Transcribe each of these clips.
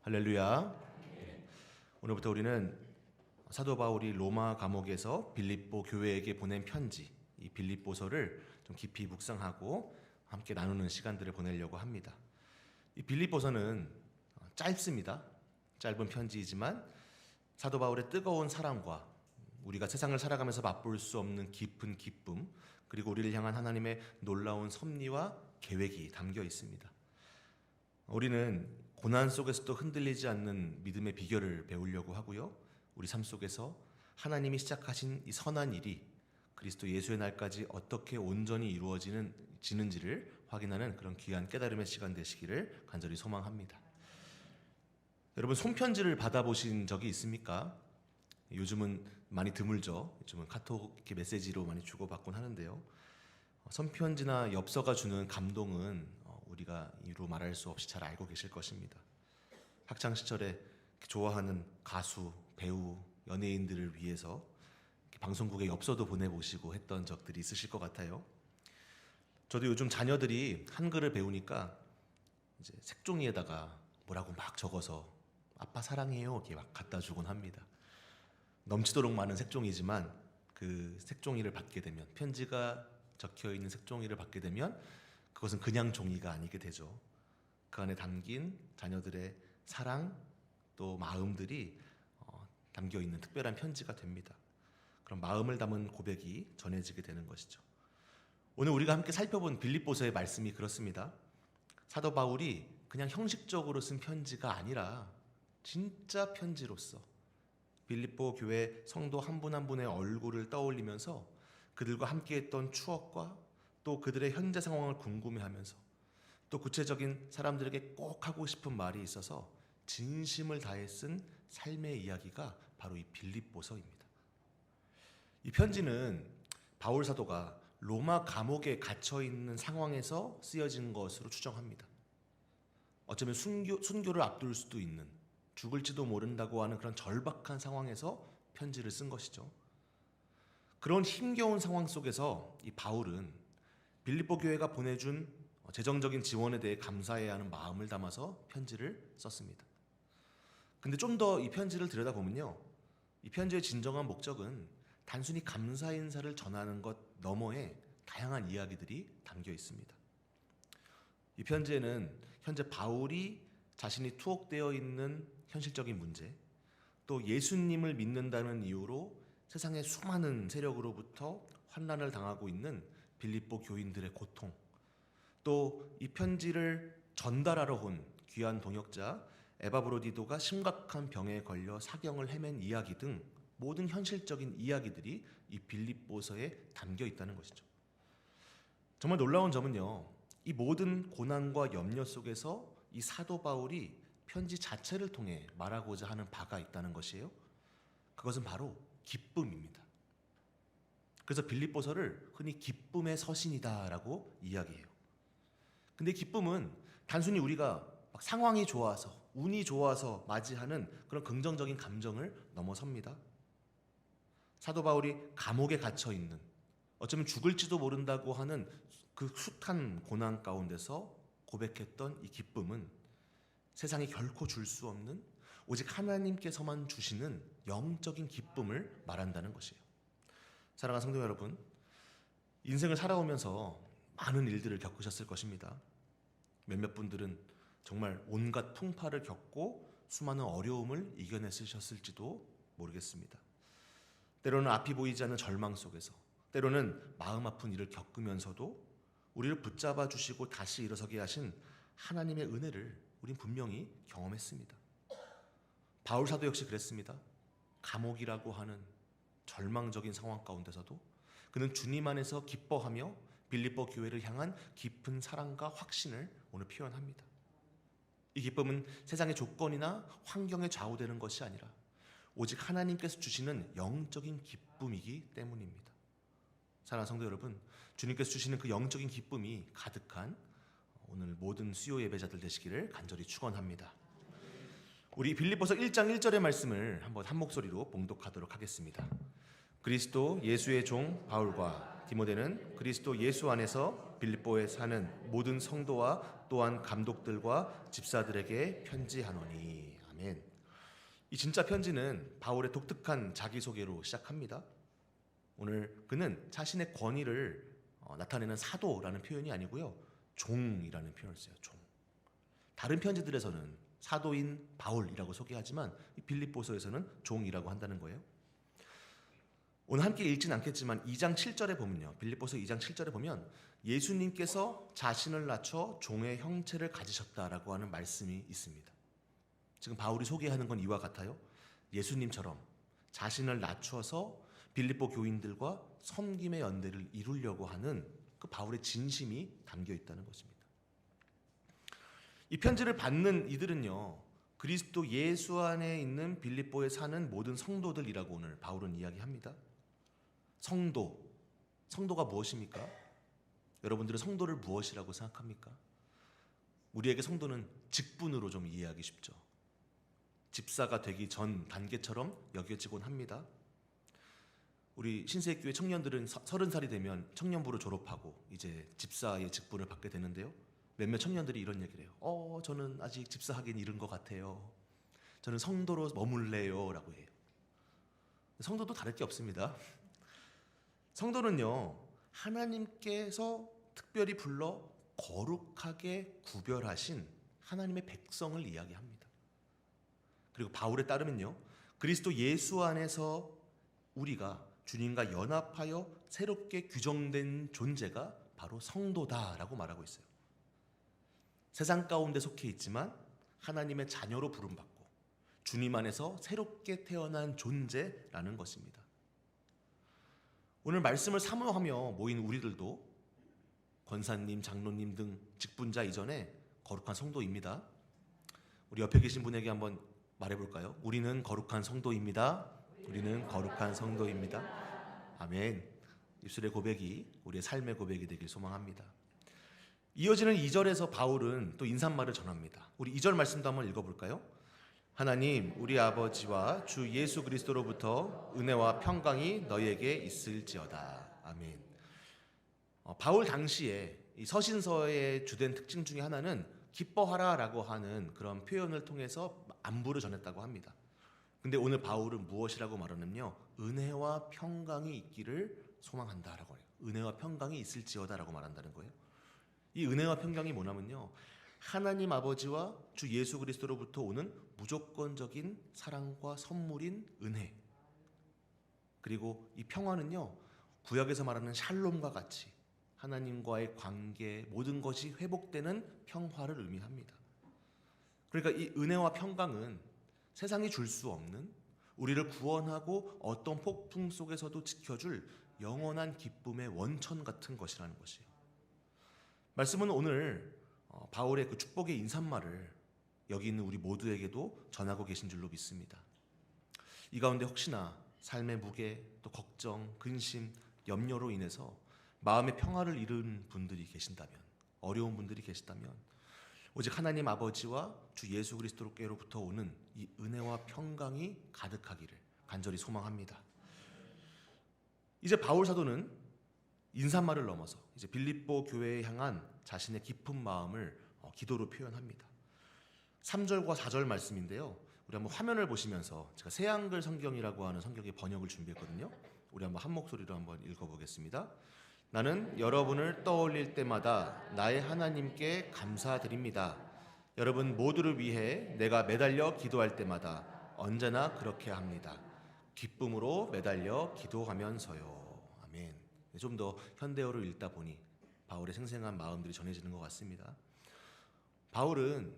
할렐루야. 오늘부터 우리는 사도 바울이 로마 감옥에서 빌립보 교회에게 보낸 편지, 이 빌립보서를 좀 깊이 묵상하고 함께 나누는 시간들을 보내려고 합니다. 이 빌립보서는 짧습니다. 짧은 편지이지만 사도 바울의 뜨거운 사랑과 우리가 세상을 살아가면서 맛볼 수 없는 깊은 기쁨, 그리고 우리를 향한 하나님의 놀라운 섭리와 계획이 담겨 있습니다. 우리는 고난 속에서도 흔들리지 않는 믿음의 비결을 배우려고 하고요. 우리 삶 속에서 하나님이 시작하신 이 선한 일이 그리스도 예수의 날까지 어떻게 온전히 이루어지는지를 확인하는 그런 귀한 깨달음의 시간 되시기를 간절히 소망합니다. 여러분, 손편지를 받아보신 적이 있습니까? 요즘은 많이 드물죠. 요즘은 카톡 이렇게 메시지로 많이 주고받곤 하는데요. 손편지나 엽서가 주는 감동은 우리가 이루 말할 수 없이 잘 알고 계실 것입니다. 학창 시절에 좋아하는 가수, 배우, 연예인들을 위해서 방송국에 엽서도 보내보시고 했던 적들이 있으실 것 같아요. 저도 요즘 자녀들이 한글을 배우니까 이제 색종이에다가 뭐라고 막 적어서 아빠 사랑해요 이렇게 막 갖다 주곤 합니다. 넘치도록 많은 색종이지만 그 색종이를 받게 되면, 편지가 적혀 있는 색종이를 받게 되면 그것은 그냥 종이가 아니게 되죠. 그 안에 담긴 자녀들의 사랑 또 마음들이 담겨 있는 특별한 편지가 됩니다. 그런 마음을 담은 고백이 전해지게 되는 것이죠. 오늘 우리가 함께 살펴본 빌립보서의 말씀이 그렇습니다. 사도 바울이 그냥 형식적으로 쓴 편지가 아니라 진짜 편지로서 빌립보 교회 성도 한 분 한 분의 얼굴을 떠올리면서 그들과 함께했던 추억과 또 그들의 현재 상황을 궁금해하면서 또 구체적인 사람들에게 꼭 하고 싶은 말이 있어서 진심을 다해 쓴 삶의 이야기가 바로 이 빌립보서입니다. 이 편지는 바울 사도가 로마 감옥에 갇혀 있는 상황에서 쓰여진 것으로 추정합니다. 어쩌면 순교를 앞둘 수도 있는, 죽을지도 모른다고 하는 그런 절박한 상황에서 편지를 쓴 것이죠. 그런 힘겨운 상황 속에서 이 바울은 빌립보 교회가 보내준 재정적인 지원에 대해 감사해야 하는 마음을 담아서 편지를 썼습니다. 근데 좀 더 이 편지를 들여다보면요, 이 편지의 진정한 목적은 단순히 감사 인사를 전하는 것 너머에 다양한 이야기들이 담겨 있습니다. 이 편지에는 현재 바울이 자신이 투옥되어 있는 현실적인 문제, 또 예수님을 믿는다는 이유로 세상의 수많은 세력으로부터 환난을 당하고 있는 빌립보 교인들의 고통, 또 이 편지를 전달하러 온 귀한 동역자 에바브로디도가 심각한 병에 걸려 사경을 헤맨 이야기 등 모든 현실적인 이야기들이 이 빌립보서에 담겨 있다는 것이죠. 정말 놀라운 점은요, 이 모든 고난과 염려 속에서 이 사도 바울이 편지 자체를 통해 말하고자 하는 바가 있다는 것이에요. 그것은 바로 기쁨입니다. 그래서 빌립보서를 흔히 기쁨의 서신이다라고 이야기해요. 근데 기쁨은 단순히 우리가 막 상황이 좋아서, 운이 좋아서 맞이하는 그런 긍정적인 감정을 넘어섭니다. 사도 바울이 감옥에 갇혀 있는, 어쩌면 죽을지도 모른다고 하는 그 숱한 고난 가운데서 고백했던 이 기쁨은 세상이 결코 줄 수 없는, 오직 하나님께서만 주시는 영적인 기쁨을 말한다는 것이에요. 사랑하는 성도 여러분, 인생을 살아오면서 많은 일들을 겪으셨을 것입니다. 몇몇 분들은 정말 온갖 풍파를 겪고 수많은 어려움을 이겨내셨을지도 모르겠습니다. 때로는 앞이 보이지 않는 절망 속에서, 때로는 마음 아픈 일을 겪으면서도 우리를 붙잡아 주시고 다시 일어서게 하신 하나님의 은혜를 우린 분명히 경험했습니다. 바울 사도 역시 그랬습니다. 감옥이라고 하는 절망적인 상황 가운데서도 그는 주님 안에서 기뻐하며 빌립보 교회를 향한 깊은 사랑과 확신을 오늘 표현합니다. 이 기쁨은 세상의 조건이나 환경에 좌우되는 것이 아니라 오직 하나님께서 주시는 영적인 기쁨이기 때문입니다. 사랑하는 성도 여러분, 주님께서 주시는 그 영적인 기쁨이 가득한 오늘 모든 수요 예배자들 되시기를 간절히 축원합니다. 우리 빌립보서 1장 1절의 말씀을 한번 한 목소리로 봉독하도록 하겠습니다. 그리스도 예수의 종 바울과 디모데는 그리스도 예수 안에서 빌립보에 사는 모든 성도와 또한 감독들과 집사들에게 편지하노니. 아멘. 이 진짜 편지는 바울의 독특한 자기소개로 시작합니다. 오늘 그는 자신의 권위를 나타내는 사도라는 표현이 아니고요, 종이라는 표현을 써요. 종. 다른 편지들에서는 사도인 바울이라고 소개하지만 이 빌립보서에서는 종이라고 한다는 거예요. 오늘 함께 읽지는 않겠지만 2장 7절에 보면요, 빌립보서 2장 7절에 보면 예수님께서 자신을 낮춰 종의 형체를 가지셨다라고 하는 말씀이 있습니다. 지금 바울이 소개하는 건 이와 같아요. 예수님처럼 자신을 낮춰서 빌립보 교인들과 섬김의 연대를 이루려고 하는 그 바울의 진심이 담겨 있다는 것입니다. 이 편지를 받는 이들은요, 그리스도 예수 안에 있는 빌립보에 사는 모든 성도들이라고 오늘 바울은 이야기합니다. 성도가 무엇입니까? 여러분들은 성도를 무엇이라고 생각합니까? 우리에게 성도는 직분으로 좀 이해하기 쉽죠. 집사가 되기 전 단계처럼 여겨지곤 합니다. 우리 신세교회 청년들은 30살이 되면 청년부를 졸업하고 이제 집사의 직분을 받게 되는데요, 몇몇 청년들이 이런 얘기를 해요. 저는 아직 집사하긴 이른 것 같아요. 저는 성도로 머물래요 라고 해요. 성도도 다를 게 없습니다. 성도는요, 하나님께서 특별히 불러 거룩하게 구별하신 하나님의 백성을 이야기합니다. 그리고 바울에 따르면요, 그리스도 예수 안에서 우리가 주님과 연합하여 새롭게 규정된 존재가 바로 성도다라고 말하고 있어요. 세상 가운데 속해 있지만 하나님의 자녀로 부름받고 주님 안에서 새롭게 태어난 존재라는 것입니다. 오늘 말씀을 사모하며 모인 우리들도 권사님, 장로님 등 직분자 이전에 거룩한 성도입니다. 우리 옆에 계신 분에게 한번 말해볼까요? 우리는 거룩한 성도입니다. 우리는 거룩한 성도입니다. 아멘. 입술의 고백이 우리의 삶의 고백이 되길 소망합니다. 이어지는 2절에서 바울은 또 인사말을 전합니다. 우리 2절 말씀도 한번 읽어볼까요? 하나님 우리 아버지와 주 예수 그리스도로부터 은혜와 평강이 너희에게 있을지어다. 아멘. 바울 당시에 이 서신서의 주된 특징 중에 하나는 기뻐하라라고 하는 그런 표현을 통해서 안부를 전했다고 합니다. 근데 오늘 바울은 무엇이라고 말하냐면요, 은혜와 평강이 있기를 소망한다라고 해요. 은혜와 평강이 있을지어다라고 말한다는 거예요. 이 은혜와 평강이 뭐냐면요, 하나님 아버지와 주 예수 그리스도로부터 오는 무조건적인 사랑과 선물인 은혜, 그리고 이 평화는요, 구약에서 말하는 샬롬과 같이 하나님과의 관계, 모든 것이 회복되는 평화를 의미합니다. 그러니까 이 은혜와 평강은 세상이 줄 수 없는, 우리를 구원하고 어떤 폭풍 속에서도 지켜줄 영원한 기쁨의 원천 같은 것이라는 것이에요. 말씀은 오늘 바울의 그 축복의 인사말을 여기 있는 우리 모두에게도 전하고 계신 줄로 믿습니다. 이 가운데 혹시나 삶의 무게, 또 걱정, 근심, 염려로 인해서 마음의 평화를 잃은 분들이 계신다면, 어려운 분들이 계시다면 오직 하나님 아버지와 주 예수 그리스도께로부터 오는 이 은혜와 평강이 가득하기를 간절히 소망합니다. 이제 바울 사도는 인사말을 넘어서 이제 빌립보 교회에 향한 자신의 깊은 마음을 기도로 표현합니다. 3절과 4절 말씀인데요, 우리 한번 화면을 보시면서 제가 새한글 성경이라고 하는 성경의 번역을 준비했거든요. 우리 한번 한 목소리로 한번 읽어보겠습니다. 나는 여러분을 떠올릴 때마다 나의 하나님께 감사드립니다. 여러분 모두를 위해 내가 매달려 기도할 때마다 언제나 그렇게 합니다. 기쁨으로 매달려 기도하면서요. 아멘. 좀 더 현대어를 읽다 보니 바울의 생생한 마음들이 전해지는 것 같습니다. 바울은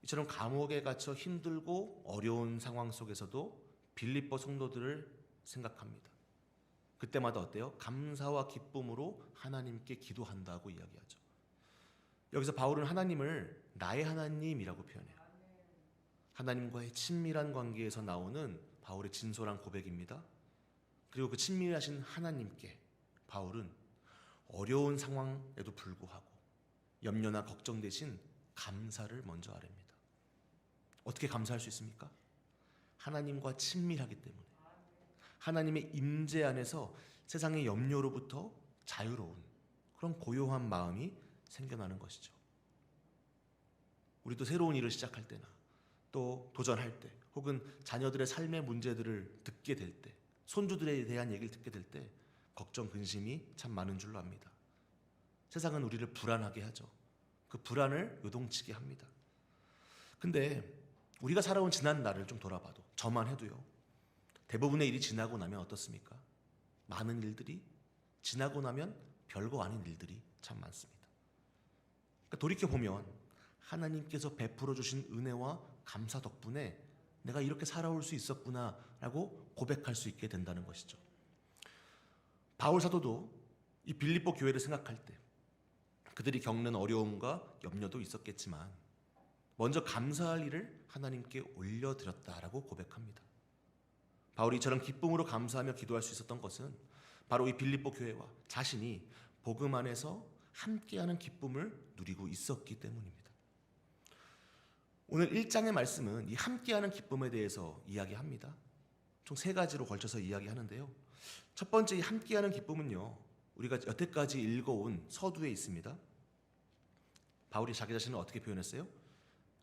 이처럼 감옥에 갇혀 힘들고 어려운 상황 속에서도 빌립보 성도들을 생각합니다. 그때마다 어때요? 감사와 기쁨으로 하나님께 기도한다고 이야기하죠. 여기서 바울은 하나님을 나의 하나님이라고 표현해요. 하나님과의 친밀한 관계에서 나오는 바울의 진솔한 고백입니다. 그리고 그 친밀하신 하나님께 바울은 어려운 상황에도 불구하고 염려나 걱정 대신 감사를 먼저 아뢰입니다. 어떻게 감사할 수 있습니까? 하나님과 친밀하기 때문에, 하나님의 임재 안에서 세상의 염려로부터 자유로운 그런 고요한 마음이 생겨나는 것이죠. 우리도 새로운 일을 시작할 때나 또 도전할 때, 혹은 자녀들의 삶의 문제들을 듣게 될 때, 손주들에 대한 얘기를 듣게 될 때 걱정, 근심이 참 많은 줄로 압니다. 세상은 우리를 불안하게 하죠. 그 불안을 요동치게 합니다. 근데 우리가 살아온 지난 날을 좀 돌아봐도, 저만 해도요, 대부분의 일이 지나고 나면 어떻습니까? 많은 일들이 지나고 나면 별거 아닌 일들이 참 많습니다. 그러니까 돌이켜보면 하나님께서 베풀어 주신 은혜와 감사 덕분에 내가 이렇게 살아올 수 있었구나 라고 고백할 수 있게 된다는 것이죠. 바울 사도도 이 빌립보 교회를 생각할 때 그들이 겪는 어려움과 염려도 있었겠지만 먼저 감사할 일을 하나님께 올려드렸다라고 고백합니다. 바울이 이처럼 기쁨으로 감사하며 기도할 수 있었던 것은 바로 이 빌립보 교회와 자신이 복음 안에서 함께하는 기쁨을 누리고 있었기 때문입니다. 오늘 1장의 말씀은 이 함께하는 기쁨에 대해서 이야기합니다. 총 3가지로 걸쳐서 이야기하는데요. 첫 번째 이 함께하는 기쁨은요, 우리가 여태까지 읽어온 서두에 있습니다. 바울이 자기 자신을 어떻게 표현했어요?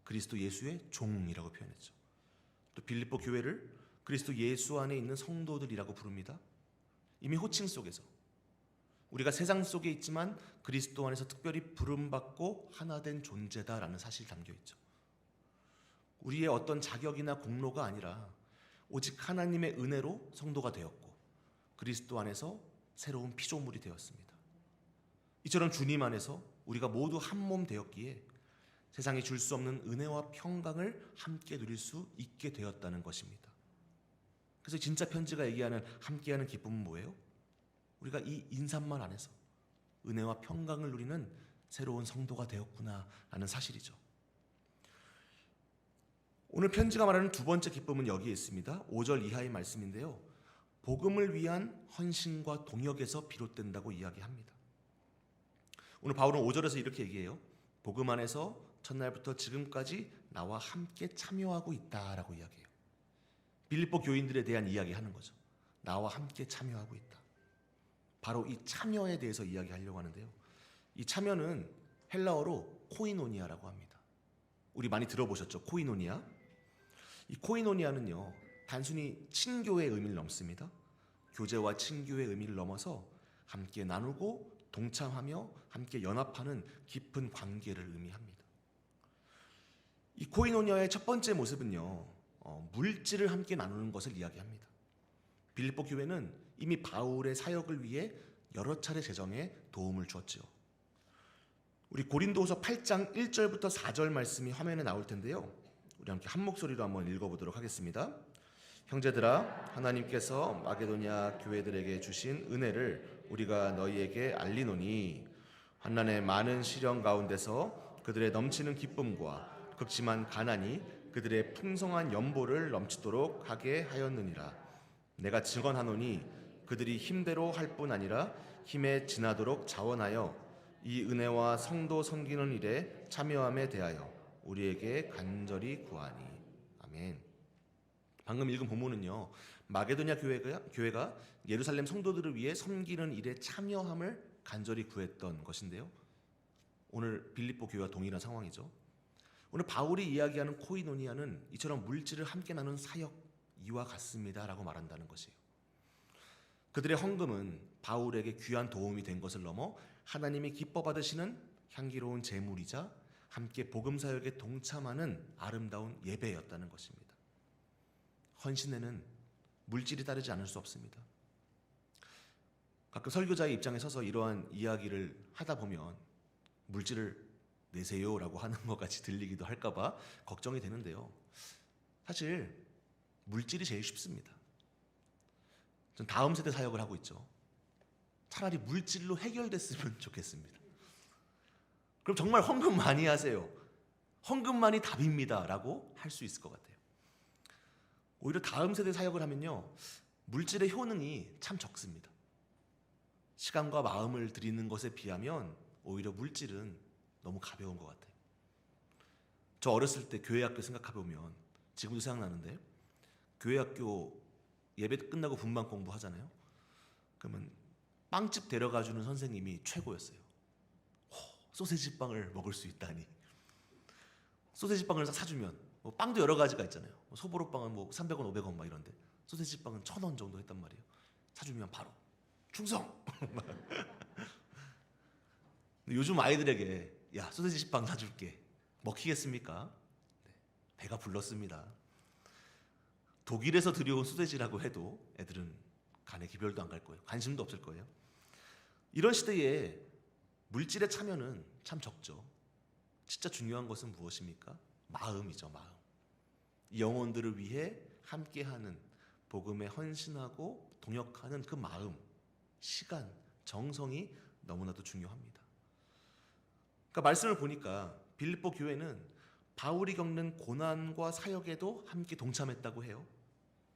그리스도 예수의 종이라고 표현했죠. 또 빌립보 교회를 그리스도 예수 안에 있는 성도들이라고 부릅니다. 이미 호칭 속에서 우리가 세상 속에 있지만 그리스도 안에서 특별히 부름받고 하나 된 존재다라는 사실이 담겨있죠. 우리의 어떤 자격이나 공로가 아니라 오직 하나님의 은혜로 성도가 되었고 그리스도 안에서 새로운 피조물이 되었습니다. 이처럼 주님 안에서 우리가 모두 한 몸 되었기에 세상이 줄 수 없는 은혜와 평강을 함께 누릴 수 있게 되었다는 것입니다. 그래서 진짜 편지가 얘기하는 함께하는 기쁨은 뭐예요? 우리가 이 인산만 안에서 은혜와 평강을 누리는 새로운 성도가 되었구나라는 사실이죠. 오늘 편지가 말하는 두 번째 기쁨은 여기에 있습니다. 5절 이하의 말씀인데요. 복음을 위한 헌신과 동역에서 비롯된다고 이야기합니다. 오늘 바울은 5절에서 이렇게 얘기해요. 복음 안에서 첫날부터 지금까지 나와 함께 참여하고 있다라고 이야기해요. 빌립보 교인들에 대한 이야기하는 거죠. 나와 함께 참여하고 있다. 바로 이 참여에 대해서 이야기하려고 하는데요. 이 참여는 헬라어로 코이노니아라고 합니다. 우리 많이 들어보셨죠? 코이노니아. 이 코이노니아는요, 단순히 친교의 의미를 넘습니다. 교제와 친교의 의미를 넘어서 함께 나누고 동참하며 함께 연합하는 깊은 관계를 의미합니다. 이 코이노니아의 첫 번째 모습은요, 물질을 함께 나누는 것을 이야기합니다. 빌립보 교회는 이미 바울의 사역을 위해 여러 차례 재정에 도움을 주었죠. 우리 고린도후서 8장 1절부터 4절 말씀이 화면에 나올 텐데요. 우리 함께 한 목소리로 한번 읽어보도록 하겠습니다. 형제들아, 하나님께서 마게도냐 교회들에게 주신 은혜를 우리가 너희에게 알리노니 환난의 많은 시련 가운데서 그들의 넘치는 기쁨과 극심한 가난이 그들의 풍성한 연보를 넘치도록 하게 하였느니라. 내가 증언하노니 그들이 힘대로 할 뿐 아니라 힘에 지나도록 자원하여 이 은혜와 성도 섬기는 일에 참여함에 대하여 우리에게 간절히 구하니. 아멘. 방금 읽은 본문은요, 마게도냐 교회가 예루살렘 성도들을 위해 섬기는 일에 참여함을 간절히 구했던 것인데요. 오늘 빌립보 교회와 동일한 상황이죠. 오늘 바울이 이야기하는 코이노니아는 이처럼 물질을 함께 나눈 사역 이와 같습니다라고 말한다는 것이에요. 그들의 헌금은 바울에게 귀한 도움이 된 것을 넘어 하나님이 기뻐 받으시는 향기로운 제물이자 함께 복음 사역에 동참하는 아름다운 예배였다는 것입니다. 헌신에는 물질이 따르지 않을 수 없습니다. 가끔 설교자의 입장에 서서 이러한 이야기를 하다 보면 물질을 내세요라고 하는 것 같이 들리기도 할까봐 걱정이 되는데요. 사실 물질이 제일 쉽습니다. 전 다음 세대 사역을 하고 있죠. 차라리 물질로 해결됐으면 좋겠습니다. 그럼 정말 헌금 많이 하세요. 헌금만이 답입니다 라고 할 수 있을 것 같아요. 오히려 다음 세대 사역을 하면요, 물질의 효능이 참 적습니다. 시간과 마음을 드리는 것에 비하면 오히려 물질은 너무 가벼운 것 같아요. 저 어렸을 때 교회학교 생각해보면 지금도 생각나는데, 교회학교 예배 끝나고 분반 공부하잖아요. 그러면 빵집 데려가주는 선생님이 최고였어요. 소세지 빵을 먹을 수 있다니. 소세지 빵을 사주면 뭐 빵도 여러 가지가 있잖아요. 뭐 소보로 빵은 뭐 300원, 500원 막 이런데 소세지 빵은 1,000원 정도 했단 말이에요. 사주면 바로 충성. 근데 요즘 아이들에게 야 소세지 빵 사줄게 먹히겠습니까? 네, 배가 불렀습니다. 독일에서 들여온 소세지라고 해도 애들은 간에 기별도 안 갈 거예요. 관심도 없을 거예요. 이런 시대에 물질의 참여는 참 적죠. 진짜 중요한 것은 무엇입니까? 마음이죠. 마음. 이 영혼들을 위해 함께하는 복음에 헌신하고 동역하는 그 마음, 시간, 정성이 너무나도 중요합니다. 그러니까 말씀을 보니까 빌립보 교회는 바울이 겪는 고난과 사역에도 함께 동참했다고 해요.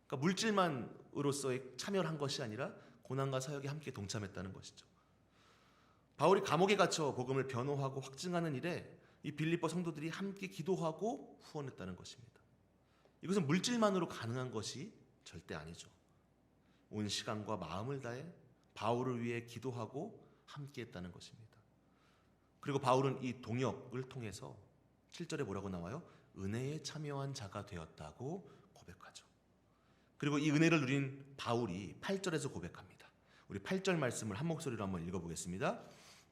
그러니까 물질만으로서의 참여를 한 것이 아니라 고난과 사역에 함께 동참했다는 것이죠. 바울이 감옥에 갇혀 복음을 변호하고 확증하는 일에 이 빌립보 성도들이 함께 기도하고 후원했다는 것입니다. 이것은 물질만으로 가능한 것이 절대 아니죠. 온 시간과 마음을 다해 바울을 위해 기도하고 함께했다는 것입니다. 그리고 바울은 이 동역을 통해서 7절에 뭐라고 나와요? 은혜에 참여한 자가 되었다고 고백하죠. 그리고 이 은혜를 누린 바울이 8절에서 고백합니다. 우리 8절 말씀을 한 목소리로 한번 읽어보겠습니다.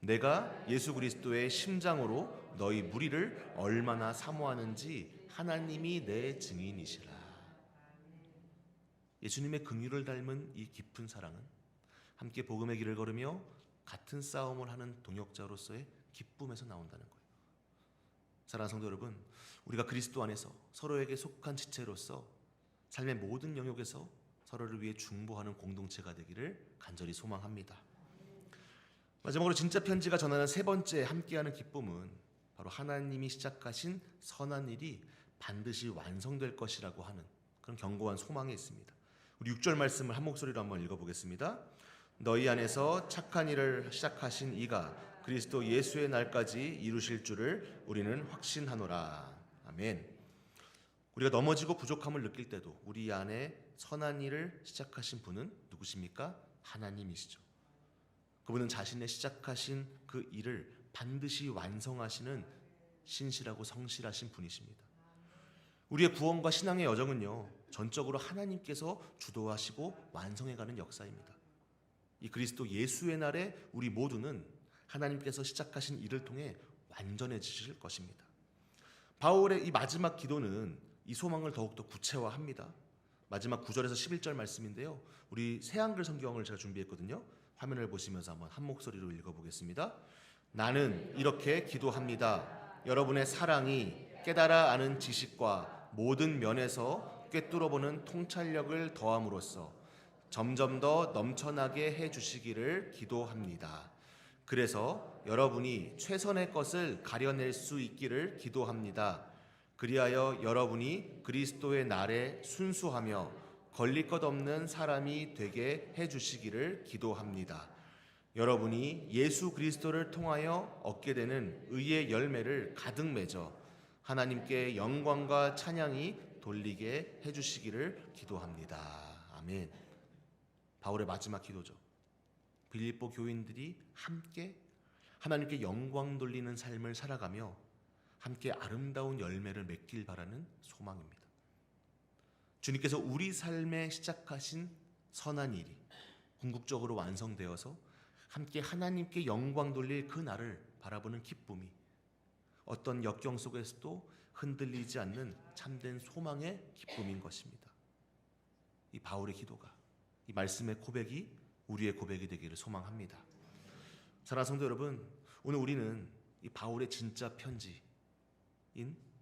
내가 예수 그리스도의 심장으로 너희 무리를 얼마나 사모하는지 하나님이 내 증인이시라. 예수님의 긍휼을 닮은 이 깊은 사랑은 함께 복음의 길을 걸으며 같은 싸움을 하는 동역자로서의 기쁨에서 나온다는 거예요. 사랑하는 성도 여러분, 우리가 그리스도 안에서 서로에게 속한 지체로서 삶의 모든 영역에서 서로를 위해 중보하는 공동체가 되기를 간절히 소망합니다. 마지막으로 진짜 편지가 전하는 세 번째 함께하는 기쁨은 바로 하나님이 시작하신 선한 일이 반드시 완성될 것이라고 하는 그런 견고한 소망이 있습니다. 우리 6절 말씀을 한 목소리로 한번 읽어보겠습니다. 너희 안에서 착한 일을 시작하신 이가 그리스도 예수의 날까지 이루실 줄을 우리는 확신하노라. 아멘. 우리가 넘어지고 부족함을 느낄 때도 우리 안에 선한 일을 시작하신 분은 누구십니까? 하나님이시죠. 그분은 자신의 시작하신 그 일을 반드시 완성하시는 신실하고 성실하신 분이십니다. 우리의 구원과 신앙의 여정은요, 전적으로 하나님께서 주도하시고 완성해가는 역사입니다. 이 그리스도 예수의 날에 우리 모두는 하나님께서 시작하신 일을 통해 완전해지실 것입니다. 바울의 이 마지막 기도는 이 소망을 더욱더 구체화합니다. 마지막 9절에서 11절 말씀인데요. 우리 새한글 성경을 제가 준비했거든요. 화면을 보시면서 한번 한 목소리로 읽어보겠습니다. 나는 이렇게 기도합니다. 여러분의 사랑이 깨달아 아는 지식과 모든 면에서 꿰뚫어보는 통찰력을 더함으로써 점점 더 넘쳐나게 해주시기를 기도합니다. 그래서 여러분이 최선의 것을 가려낼 수 있기를 기도합니다. 그리하여 여러분이 그리스도의 날에 순수하며 걸릴 것 없는 사람이 되게 해주시기를 기도합니다. 여러분이 예수 그리스도를 통하여 얻게 되는 의의 열매를 가득 맺어 하나님께 영광과 찬양이 돌리게 해주시기를 기도합니다. 아멘. 바울의 마지막 기도죠. 빌립보 교인들이 함께 하나님께 영광 돌리는 삶을 살아가며 함께 아름다운 열매를 맺길 바라는 소망입니다. 주님께서 우리 삶에 시작하신 선한 일이 궁극적으로 완성되어서 함께 하나님께 영광 돌릴 그 날을 바라보는 기쁨이 어떤 역경 속에서도 흔들리지 않는 참된 소망의 기쁨인 것입니다. 이 바울의 기도가, 이 말씀의 고백이 우리의 고백이 되기를 소망합니다. 사랑하는 성도 여러분, 오늘 우리는 이 바울의 진짜 편지인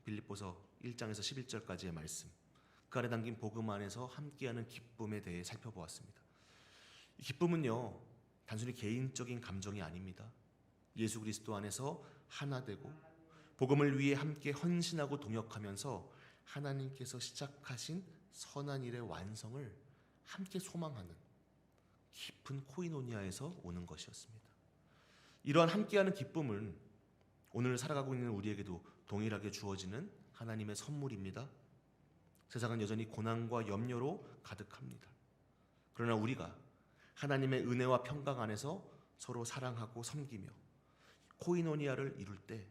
빌립보서 1장에서 11절까지의 말씀, 그 안에 담긴 복음 안에서 함께하는 기쁨에 대해 살펴보았습니다. 이 기쁨은요, 단순히 개인적인 감정이 아닙니다. 예수 그리스도 안에서 하나 되고 복음을 위해 함께 헌신하고 동역하면서 하나님께서 시작하신 선한 일의 완성을 함께 소망하는 깊은 코이노니아에서 오는 것이었습니다. 이러한 함께하는 기쁨은 오늘 살아가고 있는 우리에게도 동일하게 주어지는 하나님의 선물입니다. 세상은 여전히 고난과 염려로 가득합니다. 그러나 우리가 하나님의 은혜와 평강 안에서 서로 사랑하고 섬기며 코이노니아를 이룰 때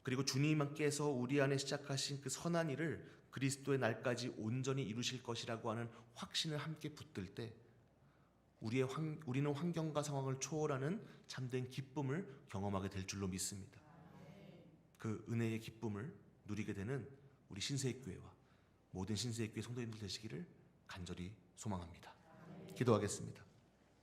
그리고 주님께서 우리 안에 시작하신 그 선한 일을 그리스도의 날까지 온전히 이루실 것이라고 하는 확신을 함께 붙들 때 우리는 환경과 상황을 초월하는 참된 기쁨을 경험하게 될 줄로 믿습니다. 그 은혜의 기쁨을 누리게 되는 우리 신세익교회와 모든 신세익교회 성도님들 되시기를 간절히 소망합니다. 기도하겠습니다.